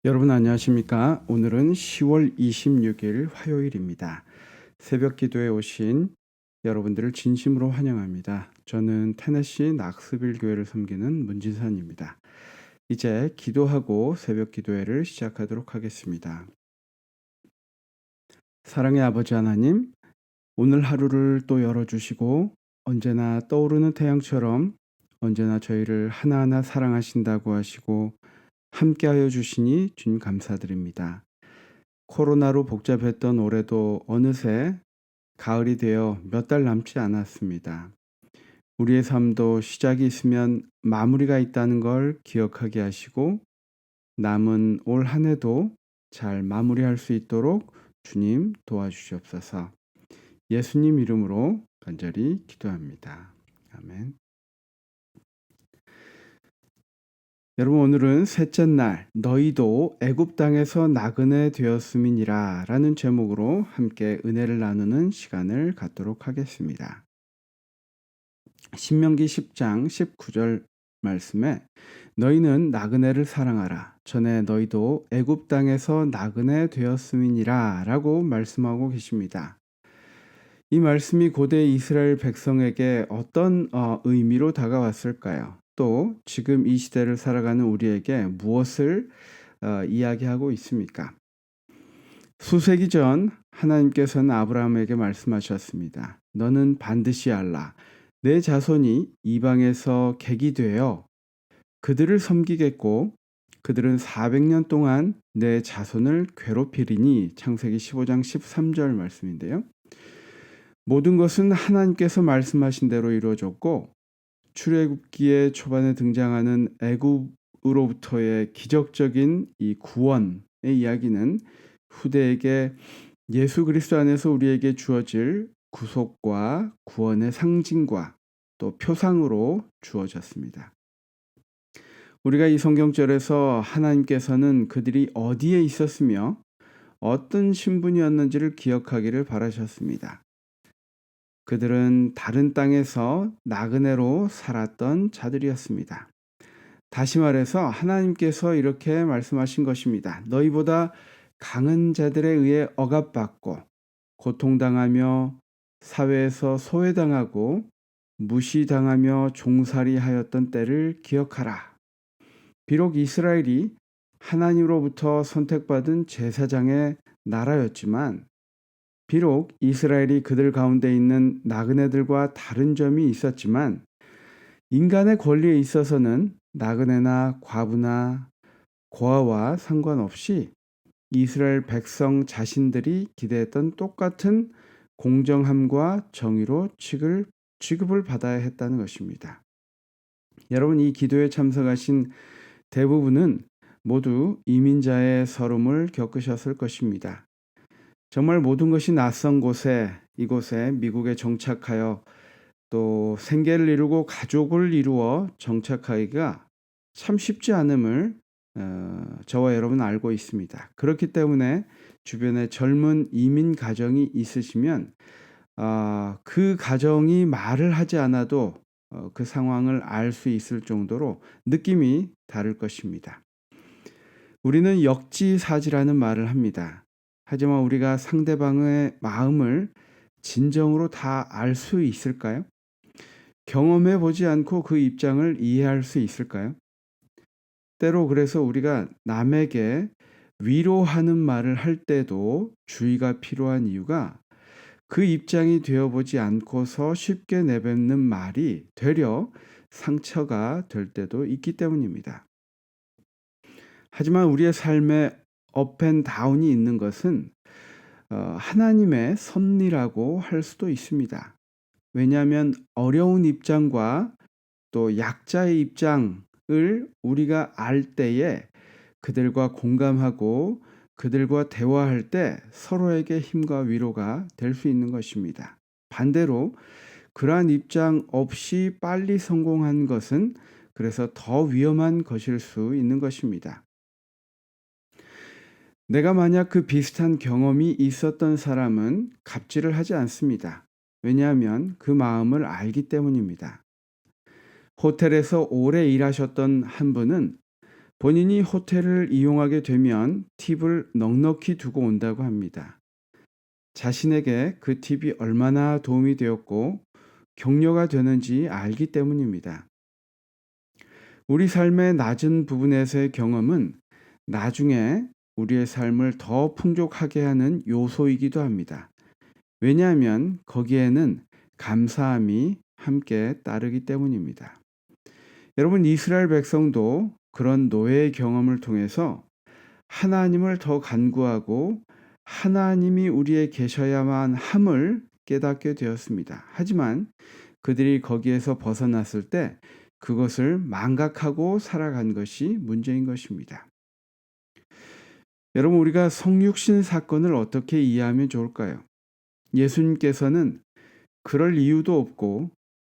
여러분 안녕하십니까? 오늘은 10월 26일 화요일입니다. 새벽 기도에 오신 여러분들을 진심으로 환영합니다. 저는 테네시 낙스빌 교회를 섬기는 문진선입니다. 이제 기도하고 새벽 기도회를 시작하도록 하겠습니다. 사랑의 아버지 하나님, 오늘 하루를 또 열어주시고 언제나 떠오르는 태양처럼 언제나 저희를 하나하나 사랑하신다고 하시고 함께하여 주시니 주님 감사드립니다. 코로나로 복잡했던 올해도 어느새 가을이 되어 몇 달 남지 않았습니다. 우리의 삶도 시작이 있으면 마무리가 있다는 걸 기억하게 하시고 남은 올 한 해도 잘 마무리할 수 있도록 주님 도와주시옵소서. 예수님 이름으로 간절히 기도합니다. 아멘. 여러분 오늘은 셋째 날 너희도 애굽 땅에서 나그네 되었음이니라 라는 제목으로 함께 은혜를 나누는 시간을 갖도록 하겠습니다. 신명기 10장 19절 말씀에 너희는 나그네를 사랑하라. 전에 너희도 애굽 땅에서 나그네 되었음이니라 라고 말씀하고 계십니다. 이 말씀이 고대 이스라엘 백성에게 어떤 의미로 다가왔을까요? 또 지금 이 시대를 살아가는 우리에게 무엇을 이야기하고 있습니까? 수세기 전 하나님께서는 아브라함에게 말씀하셨습니다. 너는 반드시 알라. 내 자손이 이방에서 객이 되어 그들을 섬기겠고 그들은 400년 동안 내 자손을 괴롭히리니 창세기 15장 13절 말씀인데요. 모든 것은 하나님께서 말씀하신 대로 이루어졌고 출애굽기의 초반에 등장하는 애굽으로부터의 기적적인 이 구원의 이야기는 후대에게 예수 그리스도 안에서 우리에게 주어질 구속과 구원의 상징과 또 표상으로 주어졌습니다. 우리가 이 성경절에서 하나님께서는 그들이 어디에 있었으며 어떤 신분이었는지를 기억하기를 바라셨습니다. 그들은 다른 땅에서 나그네로 살았던 자들이었습니다. 다시 말해서 하나님께서 이렇게 말씀하신 것입니다. 너희보다 강한 자들에 의해 억압받고 고통당하며 사회에서 소외당하고 무시당하며 종살이하였던 때를 기억하라. 비록 이스라엘이 하나님으로부터 선택받은 제사장의 나라였지만 비록 이스라엘이 그들 가운데 있는 나그네들과 다른 점이 있었지만 인간의 권리에 있어서는 나그네나 과부나 고아와 상관없이 이스라엘 백성 자신들이 기대했던 똑같은 공정함과 정의로 취급을 받아야 했다는 것입니다. 여러분 이 기도에 참석하신 대부분은 모두 이민자의 서름을 겪으셨을 것입니다. 정말 모든 것이 낯선 이곳에 미국에 정착하여 또 생계를 이루고 가족을 이루어 정착하기가 참 쉽지 않음을 저와 여러분 알고 있습니다. 그렇기 때문에 주변에 젊은 이민 가정이 있으시면 그 가정이 말을 하지 않아도 그 상황을 알 수 있을 정도로 느낌이 다를 것입니다. 우리는 역지사지라는 말을 합니다. 하지만 우리가 상대방의 마음을 진정으로 다 알 수 있을까요? 경험해 보지 않고 그 입장을 이해할 수 있을까요? 때로 그래서 우리가 남에게 위로하는 말을 할 때도 주의가 필요한 이유가 그 입장이 되어보지 않고서 쉽게 내뱉는 말이 되려 상처가 될 때도 있기 때문입니다. 하지만 우리의 삶에 업앤다운이 있는 것은 하나님의 섭리라고 할 수도 있습니다. 왜냐하면 어려운 입장과 또 약자의 입장을 우리가 알 때에 그들과 공감하고 그들과 대화할 때 서로에게 힘과 위로가 될 수 있는 것입니다. 반대로 그러한 입장 없이 빨리 성공한 것은 그래서 더 위험한 것일 수 있는 것입니다. 내가 만약 그 비슷한 경험이 있었던 사람은 갑질을 하지 않습니다. 왜냐하면 그 마음을 알기 때문입니다. 호텔에서 오래 일하셨던 한 분은 본인이 호텔을 이용하게 되면 팁을 넉넉히 두고 온다고 합니다. 자신에게 그 팁이 얼마나 도움이 되었고 격려가 되는지 알기 때문입니다. 우리 삶의 낮은 부분에서의 경험은 나중에 우리의 삶을 더 풍족하게 하는 요소이기도 합니다. 왜냐하면 거기에는 감사함이 함께 따르기 때문입니다. 여러분, 이스라엘 백성도 그런 노예의 경험을 통해서 하나님을 더 간구하고 하나님이 우리에 계셔야만 함을 깨닫게 되었습니다. 하지만 그들이 거기에서 벗어났을 때 그것을 망각하고 살아간 것이 문제인 것입니다. 여러분, 우리가 성육신 사건을 어떻게 이해하면 좋을까요? 예수님께서는 그럴 이유도 없고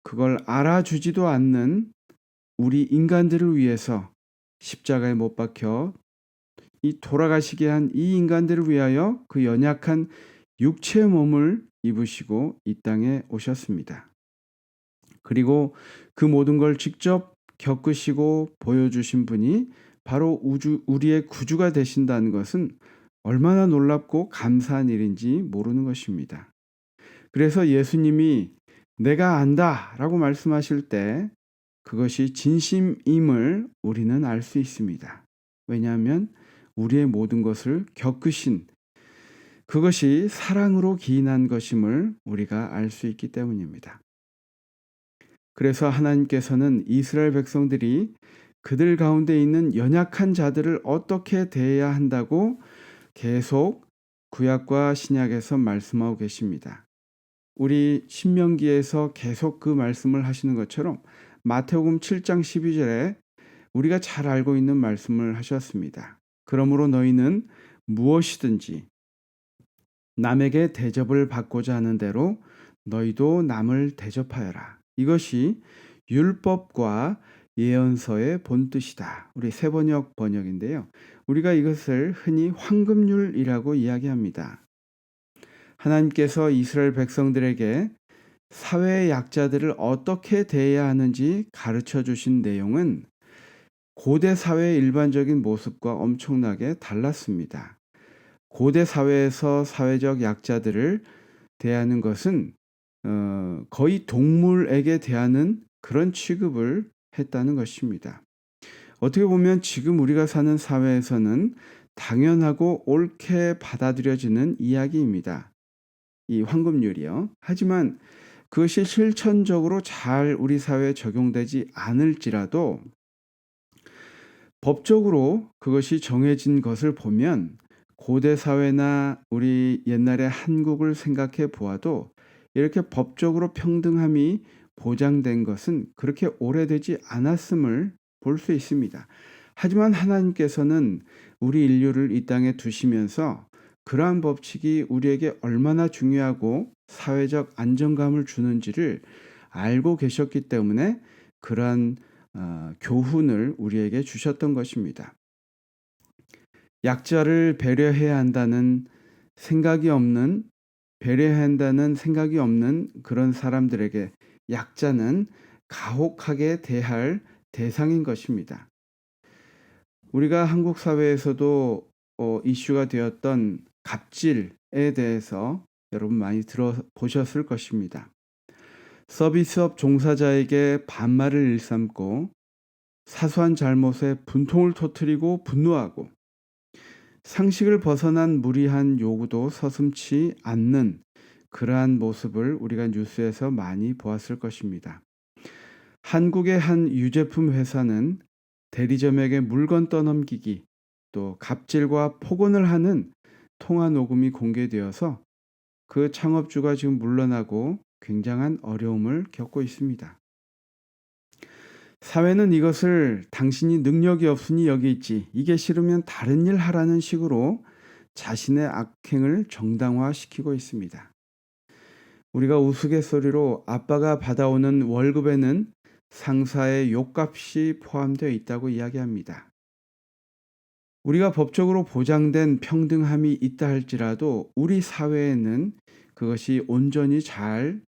그걸 알아주지도 않는 우리 인간들을 위해서 십자가에 못 박혀 이 돌아가시게 한 이 인간들을 위하여 그 연약한 육체의 몸을 입으시고 이 땅에 오셨습니다. 그리고 그 모든 걸 직접 겪으시고 보여주신 분이 바로 우리의 구주가 되신다는 것은 얼마나 놀랍고 감사한 일인지 모르는 것입니다. 그래서 예수님이 내가 안다 라고 말씀하실 때 그것이 진심임을 우리는 알 수 있습니다. 왜냐하면 우리의 모든 것을 겪으신 그것이 사랑으로 기인한 것임을 우리가 알 수 있기 때문입니다. 그래서 하나님께서는 이스라엘 백성들이 그들 가운데 있는 연약한 자들을 어떻게 대해야 한다고 계속 구약과 신약에서 말씀하고 계십니다. 우리 신명기에서 계속 그 말씀을 하시는 것처럼 마태복음 7장 12절에 우리가 잘 알고 있는 말씀을 하셨습니다. 그러므로 너희는 무엇이든지 남에게 대접을 받고자 하는 대로 너희도 남을 대접하여라. 이것이 율법과 예언서의 본뜻이다. 우리 새번역 번역인데요. 우리가 이것을 흔히 황금률이라고 이야기합니다. 하나님께서 이스라엘 백성들에게 사회의 약자들을 어떻게 대해야 하는지 가르쳐 주신 내용은 고대 사회의 일반적인 모습과 엄청나게 달랐습니다. 고대 사회에서 사회적 약자들을 대하는 것은 거의 동물에게 대하는 그런 취급을 했다는 것입니다. 어떻게 보면 지금 우리가 사는 사회에서는 당연하고 옳게 받아들여지는 이야기입니다. 이 황금률이요. 하지만 그것이 실천적으로 잘 우리 사회에 적용되지 않을지라도 법적으로 그것이 정해진 것을 보면 고대 사회나 우리 옛날의 한국을 생각해 보아도 이렇게 법적으로 평등함이 보장된 것은 그렇게 오래되지 않았음을 볼 수 있습니다. 하지만 하나님께서는 우리 인류를 이 땅에 두시면서 그러한 법칙이 우리에게 얼마나 중요하고 사회적 안정감을 주는지를 알고 계셨기 때문에 그러한 교훈을 우리에게 주셨던 것입니다. 약자를 배려해야 한다는 생각이 없는 그런 사람들에게 약자는 가혹하게 대할 대상인 것입니다. 우리가 한국 사회에서도 이슈가 되었던 갑질에 대해서 여러분 많이 들어보셨을 것입니다. 서비스업 종사자에게 반말을 일삼고 사소한 잘못에 분통을 터뜨리고 분노하고 상식을 벗어난 무리한 요구도 서슴지 않는 그러한 모습을 우리가 뉴스에서 많이 보았을 것입니다. 한국의 한 유제품 회사는 대리점에게 물건 떠넘기기 또 갑질과 폭언을 하는 통화 녹음이 공개되어서 그 창업주가 지금 물러나고 굉장한 어려움을 겪고 있습니다. 사회는 이것을 당신이 능력이 없으니 여기 있지, 이게 싫으면 다른 일 하라는 식으로 자신의 악행을 정당화시키고 있습니다. 우리가 우스갯소리로 아빠가 받아오는 월급에는 상사의 욕값이 포함되어 있다고 이야기합니다. 우리가 법적으로 보장된 평등함이 있다 할지라도 우리 사회에는 그것이 온전히 잘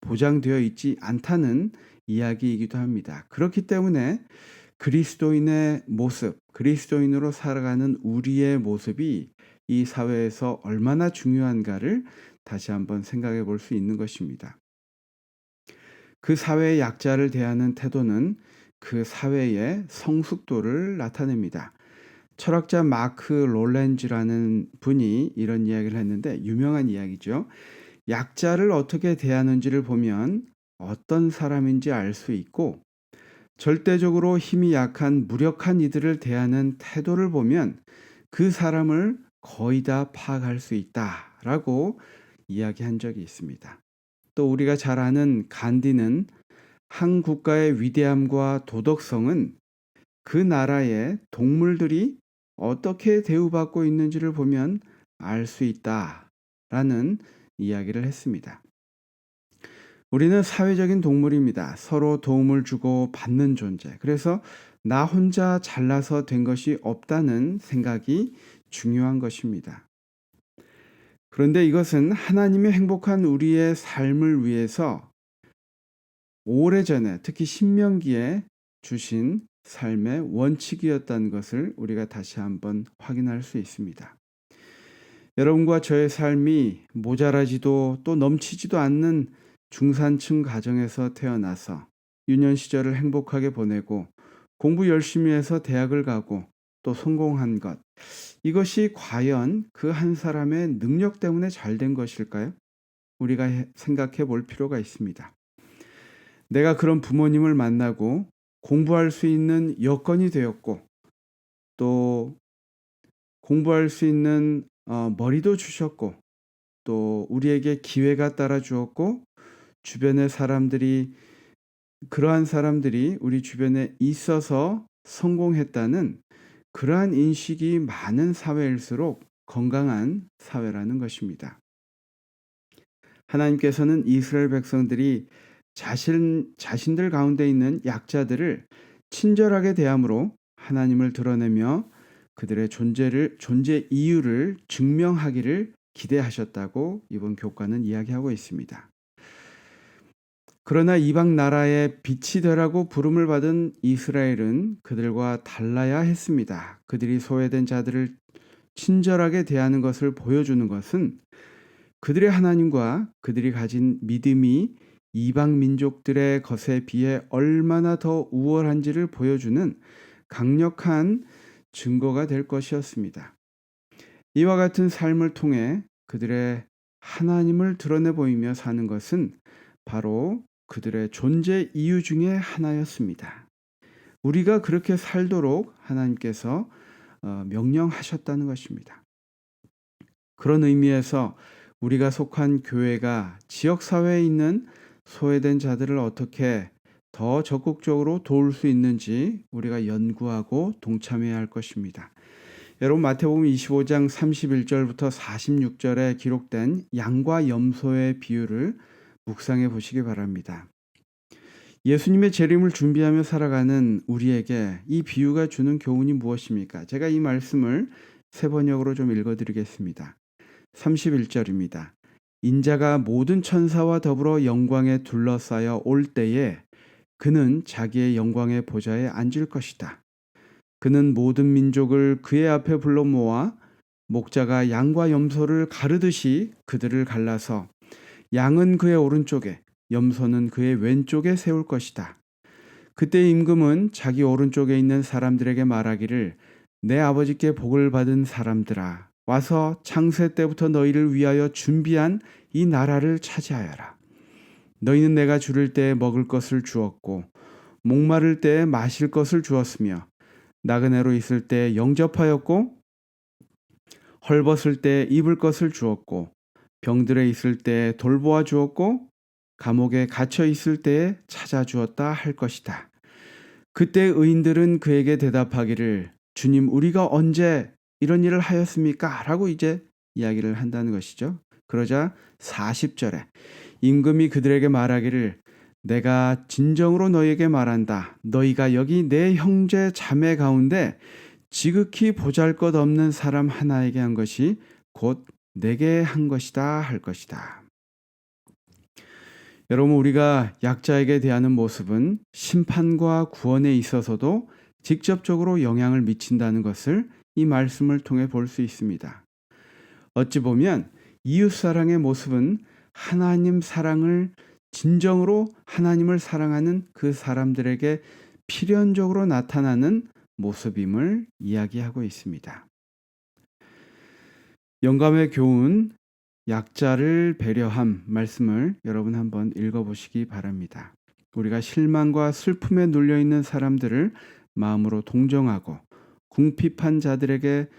보장되어 있지 않다는 이야기이기도 합니다. 그렇기 때문에 그리스도인의 모습, 그리스도인으로 살아가는 우리의 모습이 이 사회에서 얼마나 중요한가를 다시 한번 생각해 볼 수 있는 것입니다. 그 사회의 약자를 대하는 태도는 그 사회의 성숙도를 나타냅니다. 철학자 마크 롤렌즈라는 분이 이런 이야기를 했는데 유명한 이야기죠. 약자를 어떻게 대하는지를 보면 어떤 사람인지 알 수 있고 절대적으로 힘이 약한 무력한 이들을 대하는 태도를 보면 그 사람을 거의 다 파악할 수 있다라고 이야기한 적이 있습니다. 또 우리가 잘 아는 간디는 한 국가의 위대함과 도덕성은 그 나라의 동물들이 어떻게 대우받고 있는지를 보면 알 수 있다라는 이야기를 했습니다. 우리는 사회적인 동물입니다. 서로 도움을 주고 받는 존재. 그래서 나 혼자 잘나서 된 것이 없다는 생각이 중요한 것입니다. 그런데 이것은 하나님의 행복한 우리의 삶을 위해서 오래전에 특히 신명기에 주신 삶의 원칙이었다는 것을 우리가 다시 한번 확인할 수 있습니다. 여러분과 저의 삶이 모자라지도 또 넘치지도 않는 중산층 가정에서 태어나서 유년 시절을 행복하게 보내고 공부 열심히 해서 대학을 가고 또 성공한 것. 이것이 과연 그 한 사람의 능력 때문에 잘 된 것일까요? 우리가 생각해 볼 필요가 있습니다. 내가 그런 부모님을 만나고 공부할 수 있는 여건이 되었고 또 공부할 수 있는 머리도 주셨고 또 우리에게 기회가 따라 주었고 주변의 사람들이 그러한 사람들이 우리 주변에 있어서 성공했다는 그러한 인식이 많은 사회일수록 건강한 사회라는 것입니다. 하나님께서는 이스라엘 백성들이 자신들 가운데 있는 약자들을 친절하게 대함으로 하나님을 드러내며 그들의 존재 이유를 증명하기를 기대하셨다고 이번 교과는 이야기하고 있습니다. 그러나 이방 나라의 빛이 되라고 부름을 받은 이스라엘은 그들과 달라야 했습니다. 그들이 소외된 자들을 친절하게 대하는 것을 보여주는 것은 그들의 하나님과 그들이 가진 믿음이 이방 민족들의 것에 비해 얼마나 더 우월한지를 보여주는 강력한 증거가 될 것이었습니다. 이와 같은 삶을 통해 그들의 하나님을 드러내 보이며 사는 것은 바로 그들의 존재 이유 중에 하나였습니다. 우리가 그렇게 살도록 하나님께서 명령하셨다는 것입니다. 그런 의미에서 우리가 속한 교회가 지역사회에 있는 소외된 자들을 어떻게 더 적극적으로 도울 수 있는지 우리가 연구하고 동참해야 할 것입니다. 여러분 마태복음 25장 31절부터 46절에 기록된 양과 염소의 비유를 묵상해 보시기 바랍니다. 예수님의 재림을 준비하며 살아가는 우리에게 이 비유가 주는 교훈이 무엇입니까? 제가 이 말씀을 세 번역으로 좀 읽어드리겠습니다. 31절입니다. 인자가 모든 천사와 더불어 영광에 둘러싸여 올 때에 그는 자기의 영광의 보좌에 앉을 것이다. 그는 모든 민족을 그의 앞에 불러 모아 목자가 양과 염소를 가르듯이 그들을 갈라서 양은 그의 오른쪽에 염소는 그의 왼쪽에 세울 것이다. 그때 임금은 자기 오른쪽에 있는 사람들에게 말하기를 내 아버지께 복을 받은 사람들아 와서 창세 때부터 너희를 위하여 준비한 이 나라를 차지하여라. 너희는 내가 주를 때에 먹을 것을 주었고 목마를 때에 마실 것을 주었으며 나그네로 있을 때에 영접하였고 헐벗을 때에 입을 것을 주었고 병들에 있을 때에 돌보아 주었고 감옥에 갇혀 있을 때에 찾아주었다 할 것이다. 그때 의인들은 그에게 대답하기를 주님 우리가 언제 이런 일을 하였습니까? 라고 이제 이야기를 한다는 것이죠. 그러자 40절에 임금이 그들에게 말하기를 내가 진정으로 너희에게 말한다. 너희가 여기 내 형제 자매 가운데 지극히 보잘것없는 사람 하나에게 한 것이 곧 내게 한 것이다 할 것이다. 여러분 우리가 약자에게 대하는 모습은 심판과 구원에 있어서도 직접적으로 영향을 미친다는 것을 이 말씀을 통해 볼 수 있습니다. 어찌 보면 이웃사랑의 모습은 하나님 사랑을 진정으로 하나님을 사랑하는 그 사람들에게 필연적으로 나타나는 모습임을 이야기하고 있습니다. 영감의 교훈, 약자를 배려함 말씀을 여러분 한번 읽어보시기 바랍니다. 우리가 실망과 슬픔에 눌려있는 사람들을 마음으로 동정하고 궁핍한 자들에게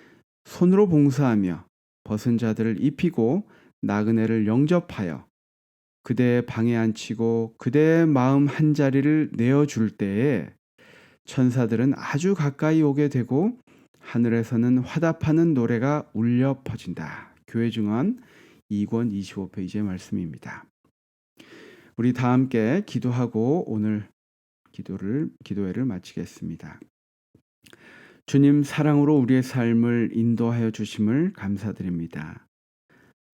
손으로 봉사하며 벗은 자들을 입히고 나그네를 영접하여 그대의 방에 앉히고 그대의 마음 한자리를 내어줄 때에 천사들은 아주 가까이 오게 되고 하늘에서는 화답하는 노래가 울려 퍼진다. 교회 증언 2권 25페이지의 말씀입니다. 우리 다 함께 기도하고 오늘 기도회를 마치겠습니다. 주님 사랑으로 우리의 삶을 인도하여 주심을 감사드립니다.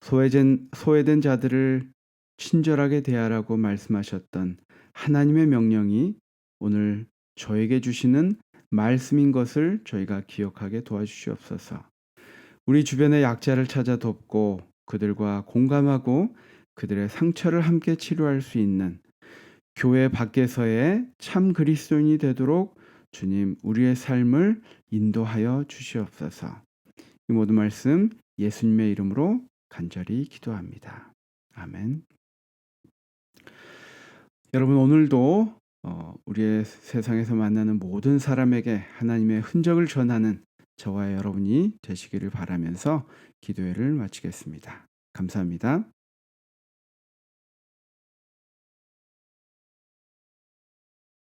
소외된 자들을 친절하게 대하라고 말씀하셨던 하나님의 명령이 오늘 저에게 주시는 말씀인 것을 저희가 기억하게 도와주시옵소서. 우리 주변의 약자를 찾아 돕고 그들과 공감하고 그들의 상처를 함께 치료할 수 있는 교회 밖에서의 참 그리스도인이 되도록 주님 우리의 삶을 인도하여 주시옵소서. 이 모든 말씀 예수님의 이름으로 간절히 기도합니다. 아멘. 여러분 오늘도 우리의 세상에서 만나는 모든 사람에게 하나님의 흔적을 전하는 저와 여러분이 되시기를 바라면서 기도회를 마치겠습니다. 감사합니다.